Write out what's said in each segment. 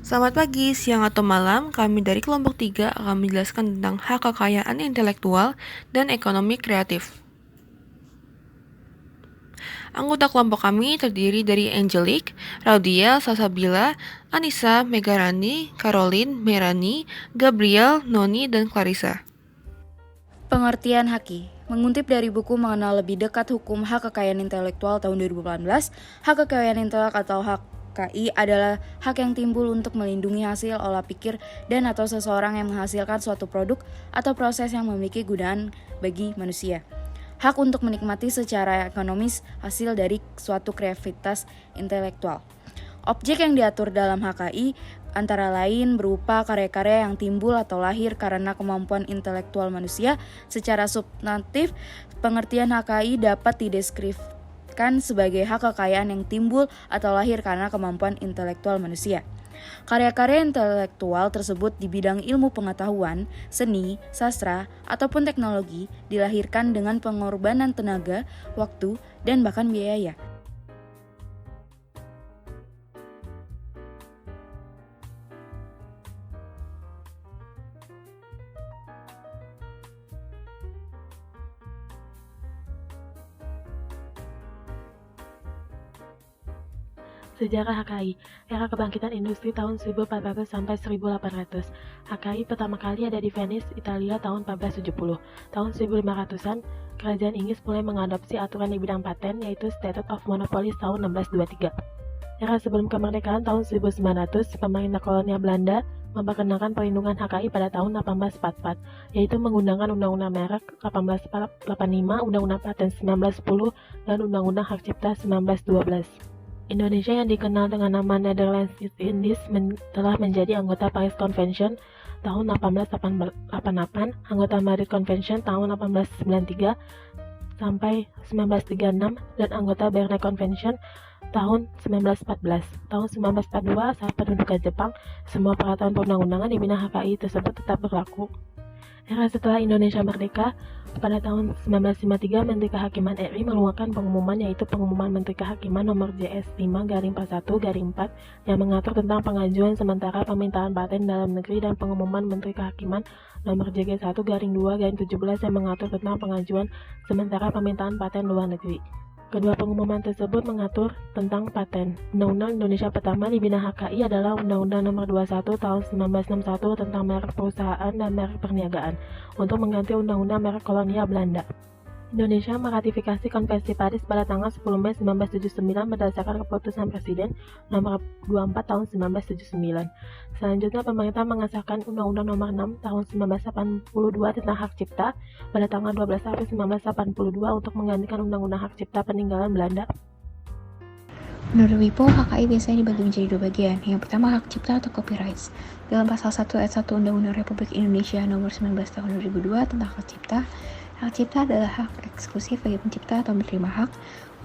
Selamat pagi, siang atau malam, kami dari kelompok 3 akan menjelaskan tentang hak kekayaan intelektual dan ekonomi kreatif. Anggota kelompok kami terdiri dari Angelique, Raudiel, Salsabila, Anissa, Megarani, Caroline, Merani, Gabriel, Noni, dan Clarissa. Pengertian haki mengutip dari buku Mengenal Lebih Dekat Hukum Hak Kekayaan Intelektual tahun 2018, hak kekayaan intelek atau hak KI adalah hak yang timbul untuk melindungi hasil olah pikir dan atau seseorang yang menghasilkan suatu produk atau proses yang memiliki gunaan bagi manusia. Hak untuk menikmati secara ekonomis hasil dari suatu kreativitas intelektual. Objek yang diatur dalam HKI antara lain berupa karya-karya yang timbul atau lahir karena kemampuan intelektual manusia. Secara substantif, pengertian HKI dapat dideskripsikan sebagai hak kekayaan yang timbul atau lahir karena kemampuan intelektual manusia. Karya-karya intelektual tersebut di bidang ilmu pengetahuan, seni, sastra, ataupun teknologi dilahirkan dengan pengorbanan tenaga, waktu, dan bahkan biaya. Sejarah HKI, era kebangkitan industri tahun 1400 sampai 1800. HKI pertama kali ada di Venice, Italia tahun 1470. Tahun 1500-an, kerajaan Inggris mulai mengadopsi aturan di bidang paten, yaitu Statute of Monopolies tahun 1623. Era sebelum kemerdekaan tahun 1900, pemerintah kolonial Belanda memperkenalkan perlindungan HKI pada tahun 1844, yaitu menggunakan Undang-Undang Merek 1885, Undang-Undang Paten 1910, dan Undang-Undang Hak Cipta 1912. Indonesia yang dikenal dengan nama Netherlands East Indies telah menjadi anggota Paris Convention tahun 1888, anggota Madrid Convention tahun 1893 sampai 1936, dan anggota Berne Convention tahun 1914. Tahun 1942, saat pendudukan Jepang, semua peraturan perundang-undangan di bidang HKI tersebut tetap berlaku. Era setelah Indonesia merdeka, pada tahun 1953, Menteri Kehakiman RI mengeluarkan pengumuman, yaitu Pengumuman Menteri Kehakiman nomor JS 5/41/4 yang mengatur tentang pengajuan sementara permintaan paten dalam negeri, dan Pengumuman Menteri Kehakiman nomor JG 1/2/17 yang mengatur tentang pengajuan sementara permintaan paten luar negeri. Kedua pengumuman tersebut mengatur tentang paten. Undang-Undang Indonesia pertama di bidang HKI adalah Undang-Undang Nomor 21 Tahun 1961 tentang merek perusahaan dan merek perniagaan untuk mengganti Undang-Undang Merek Kolonial Belanda. Indonesia meratifikasi Konvensi Paris pada tanggal 10 Mei 1979 berdasarkan keputusan Presiden nomor 24 tahun 1979. Selanjutnya, pemerintah mengesahkan Undang-Undang Nomor 6 tahun 1982 tentang Hak Cipta pada tanggal 12 April 1982 untuk menggantikan Undang-Undang Hak Cipta peninggalan Belanda. Menurut WIPO, HKI biasanya dibagi menjadi dua bagian. Yang pertama, hak cipta atau copyrights. Dalam pasal 1 ayat 1 Undang-Undang Republik Indonesia nomor 19 tahun 2002 tentang hak cipta, hak cipta adalah hak eksklusif bagi pencipta atau penerima hak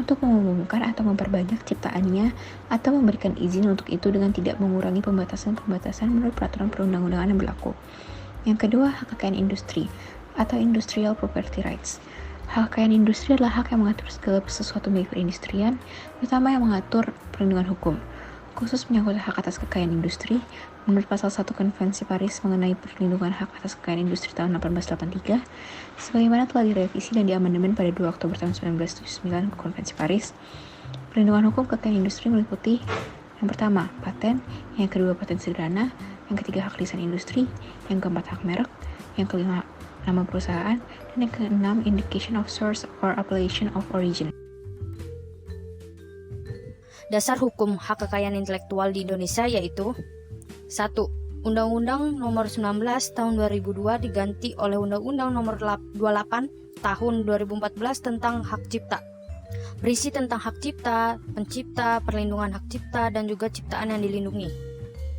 untuk mengumumkan atau memperbanyak ciptaannya atau memberikan izin untuk itu dengan tidak mengurangi pembatasan-pembatasan menurut peraturan perundang-undangan yang berlaku. Yang kedua, hak kekayaan industri atau industrial property rights. Hak kekayaan industri adalah hak yang mengatur segala sesuatu milik perindustrian, terutama yang mengatur perlindungan hukum. Khusus menyangkut hak atas kekayaan industri, menurut pasal 1 Konvensi Paris mengenai perlindungan hak atas kekayaan industri tahun 1883, sebagaimana telah direvisi dan diamandemen pada 2 Oktober tahun 1979 Konvensi Paris, perlindungan hukum kekayaan industri meliputi yang pertama, paten, yang kedua, paten sederhana, yang ketiga, hak lisan industri, yang keempat, hak merek, yang kelima, nama perusahaan, dan yang keenam, indication of source or appellation of origin. Dasar hukum hak kekayaan intelektual di Indonesia yaitu 1. Undang-Undang Nomor 19 Tahun 2002 diganti oleh Undang-Undang Nomor 28 Tahun 2014 tentang Hak Cipta. Berisi tentang hak cipta, pencipta, perlindungan hak cipta, dan juga ciptaan yang dilindungi.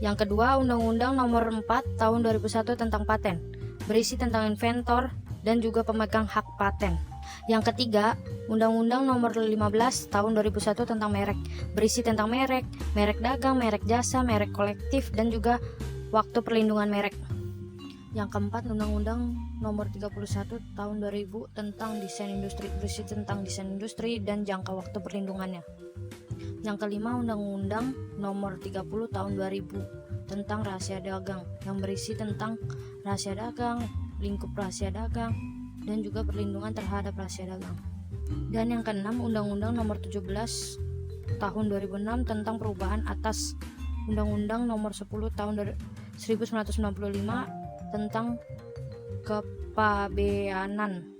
Yang kedua, Undang-Undang Nomor 4 Tahun 2001 tentang paten. Berisi tentang inventor dan juga pemegang hak paten. Yang ketiga, Undang-Undang Nomor 15 Tahun 2001 tentang merek, berisi tentang merek, merek dagang, merek jasa, merek kolektif, dan juga waktu perlindungan merek. Yang keempat, Undang-Undang Nomor 31 Tahun 2000 tentang desain industri, berisi tentang desain industri dan jangka waktu perlindungannya. Yang kelima, Undang-Undang Nomor 30 Tahun 2000 tentang rahasia dagang yang berisi tentang rahasia dagang, lingkup rahasia dagang, dan juga perlindungan terhadap rahasia dagang. Dan yang keenam, Undang-Undang Nomor 17 Tahun 2006 tentang perubahan atas Undang-Undang Nomor 10 Tahun 1995 tentang kepabeanan.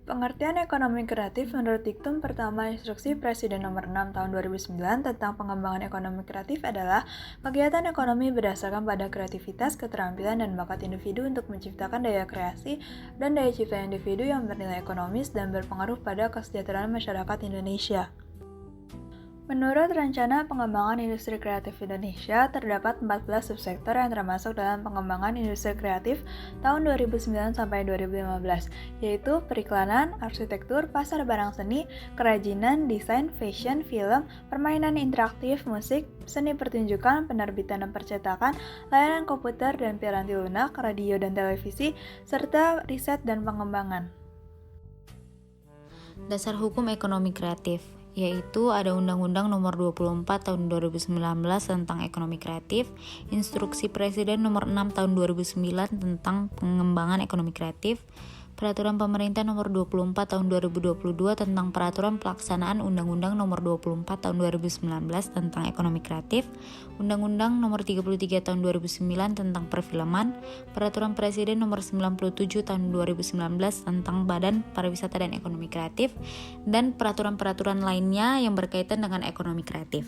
Pengertian ekonomi kreatif menurut diktum pertama Instruksi Presiden Nomor 6 Tahun 2009 tentang pengembangan ekonomi kreatif adalah kegiatan ekonomi berdasarkan pada kreativitas, keterampilan, dan bakat individu untuk menciptakan daya kreasi dan daya cipta individu yang bernilai ekonomis dan berpengaruh pada kesejahteraan masyarakat Indonesia. Menurut Rencana Pengembangan Industri Kreatif Indonesia, terdapat 14 subsektor yang termasuk dalam pengembangan industri kreatif tahun 2009 sampai 2015, yaitu periklanan, arsitektur, pasar barang seni, kerajinan, desain, fashion, film, permainan interaktif, musik, seni pertunjukan, penerbitan dan percetakan, layanan komputer dan piranti lunak, radio dan televisi, serta riset dan pengembangan. Dasar hukum ekonomi kreatif, yaitu ada Undang-Undang Nomor 24 Tahun 2019 tentang ekonomi kreatif, Instruksi Presiden Nomor 6 Tahun 2009 tentang pengembangan ekonomi kreatif, Peraturan Pemerintah Nomor 24 Tahun 2022 tentang Peraturan Pelaksanaan Undang-Undang Nomor 24 Tahun 2019 tentang ekonomi kreatif, Undang-Undang Nomor 33 Tahun 2009 tentang perfilman, Peraturan Presiden Nomor 97 Tahun 2019 tentang Badan Pariwisata dan Ekonomi Kreatif, dan peraturan-peraturan lainnya yang berkaitan dengan ekonomi kreatif.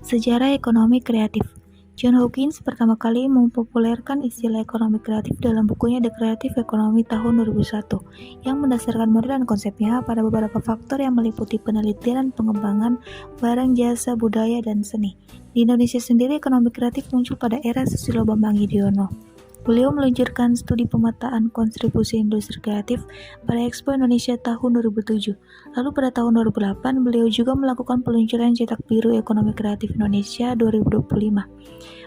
Sejarah ekonomi kreatif. John Hawkins pertama kali mempopulerkan istilah ekonomi kreatif dalam bukunya The Creative Economy tahun 2001, yang mendasarkan model dan konsepnya pada beberapa faktor yang meliputi penelitian, pengembangan, barang, jasa, budaya, dan seni. Di Indonesia sendiri, ekonomi kreatif muncul pada era Susilo Bambang Yudhoyono. Beliau meluncurkan studi pemetaan kontribusi industri kreatif pada Expo Indonesia tahun 2007. Lalu pada tahun 2008, beliau juga melakukan peluncuran cetak biru ekonomi kreatif Indonesia 2025.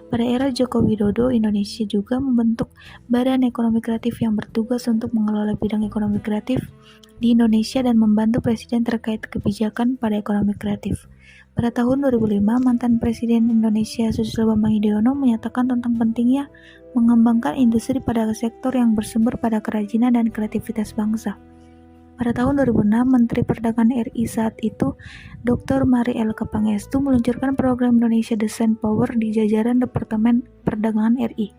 Pada era Joko Widodo, Indonesia juga membentuk Badan Ekonomi Kreatif yang bertugas untuk mengelola bidang ekonomi kreatif di Indonesia dan membantu Presiden terkait kebijakan pada ekonomi kreatif. Pada tahun 2005, mantan Presiden Indonesia Susilo Bambang Yudhoyono menyatakan tentang pentingnya mengembangkan industri pada sektor yang bersumber pada kerajinan dan kreativitas bangsa. Pada tahun 2006, Menteri Perdagangan RI saat itu, Dr. Mari Elka Pangestu meluncurkan program Indonesia Design Power di jajaran Departemen Perdagangan RI.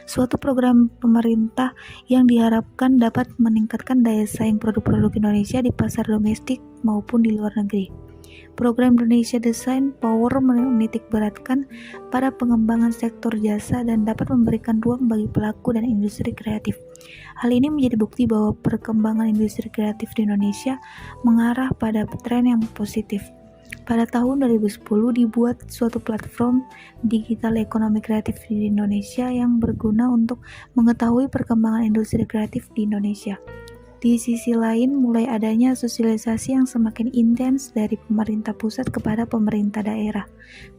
Suatu program pemerintah yang diharapkan dapat meningkatkan daya saing produk-produk Indonesia di pasar domestik maupun di luar negeri. Program Indonesia Design Power menitikberatkan pada pengembangan sektor jasa dan dapat memberikan ruang bagi pelaku dan industri kreatif. Hal ini menjadi bukti bahwa perkembangan industri kreatif di Indonesia mengarah pada tren yang positif. Pada tahun 2010 dibuat suatu platform digital ekonomi kreatif di Indonesia yang berguna untuk mengetahui perkembangan industri kreatif di Indonesia. Di sisi lain, mulai adanya sosialisasi yang semakin intens dari pemerintah pusat kepada pemerintah daerah.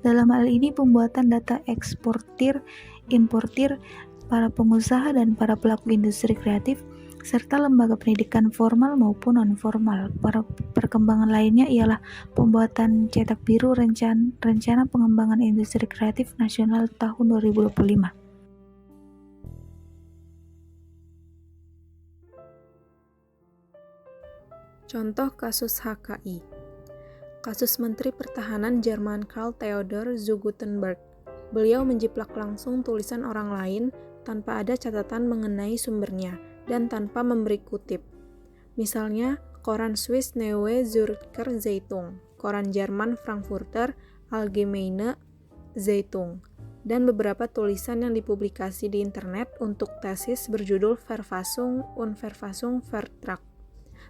Dalam hal ini, pembuatan data eksportir, importir, para pengusaha dan para pelaku industri kreatif, serta lembaga pendidikan formal maupun non-formal. Para perkembangan lainnya ialah pembuatan cetak biru rencana pengembangan industri kreatif nasional tahun 2025. Contoh kasus HKI. Kasus Menteri Pertahanan Jerman Karl Theodor zu Guttenberg. Beliau menjiplak langsung tulisan orang lain tanpa ada catatan mengenai sumbernya dan tanpa memberi kutip. Misalnya, koran Swiss Neue Zürcher Zeitung, koran Jerman Frankfurter Allgemeine Zeitung, dan beberapa tulisan yang dipublikasi di internet untuk tesis berjudul Verfassung und Verfassungsvertrag,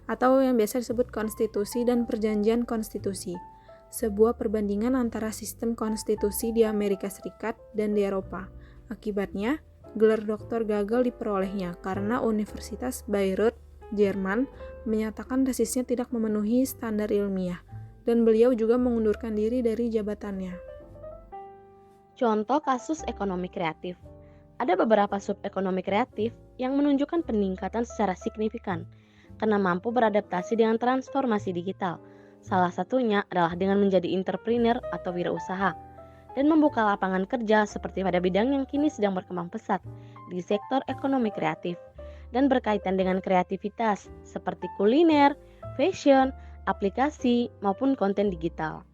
atau yang biasa disebut konstitusi dan perjanjian konstitusi, sebuah perbandingan antara sistem konstitusi di Amerika Serikat dan di Eropa. Akibatnya, gelar doktor gagal diperolehnya karena Universitas Bayreuth, Jerman, menyatakan tesisnya tidak memenuhi standar ilmiah, dan beliau juga mengundurkan diri dari jabatannya. Contoh kasus ekonomi kreatif. Ada beberapa sub-ekonomi kreatif yang menunjukkan peningkatan secara signifikan karena mampu beradaptasi dengan transformasi digital. Salah satunya adalah dengan menjadi entrepreneur atau wirausaha dan membuka lapangan kerja seperti pada bidang yang kini sedang berkembang pesat di sektor ekonomi kreatif dan berkaitan dengan kreativitas seperti kuliner, fashion, aplikasi, maupun konten digital.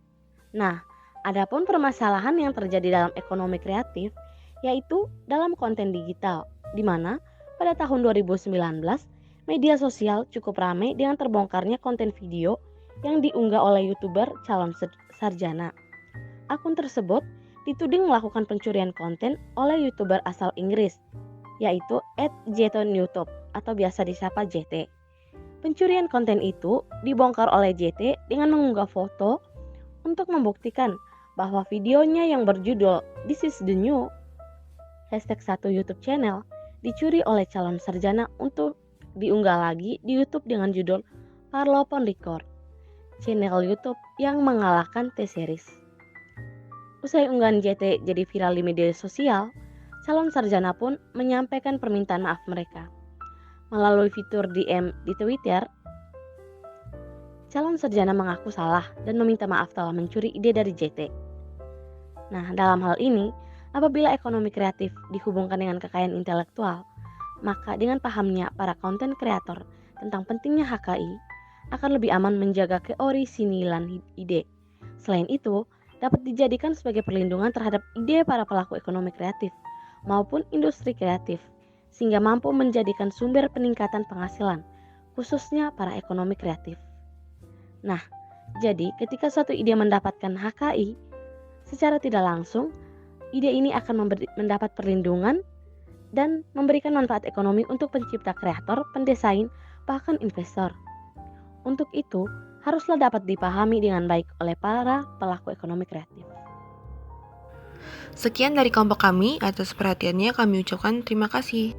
Nah, adapun permasalahan yang terjadi dalam ekonomi kreatif yaitu dalam konten digital, di mana pada tahun 2019 media sosial cukup ramai dengan terbongkarnya konten video yang diunggah oleh YouTuber calon sarjana. Akun tersebut dituding melakukan pencurian konten oleh YouTuber asal Inggris, yaitu @JTNewTube atau biasa disapa JT. Pencurian konten itu dibongkar oleh JT dengan mengunggah foto untuk membuktikan bahwa videonya yang berjudul This is the New #1 YouTube channel dicuri oleh calon sarjana untuk diunggah lagi di YouTube dengan judul Parlopon Record, channel YouTube yang mengalahkan T-Series. Usai unggahan JT jadi viral di media sosial, calon sarjana pun menyampaikan permintaan maaf mereka. Melalui fitur DM di Twitter, calon sarjana mengaku salah dan meminta maaf telah mencuri ide dari JT. Nah, dalam hal ini, apabila ekonomi kreatif dihubungkan dengan kekayaan intelektual, maka dengan pahamnya para konten kreator tentang pentingnya HKI, akan lebih aman menjaga keorisinilan ide. Selain itu, dapat dijadikan sebagai perlindungan terhadap ide para pelaku ekonomi kreatif maupun industri kreatif, sehingga mampu menjadikan sumber peningkatan penghasilan, khususnya para ekonomi kreatif. Nah, jadi ketika suatu ide mendapatkan HKI, secara tidak langsung, ide ini akan mendapat perlindungan dan memberikan manfaat ekonomi untuk pencipta, kreator, pendesain, bahkan investor. Untuk itu, haruslah dapat dipahami dengan baik oleh para pelaku ekonomi kreatif. Sekian dari kelompok kami, atas perhatiannya kami ucapkan terima kasih.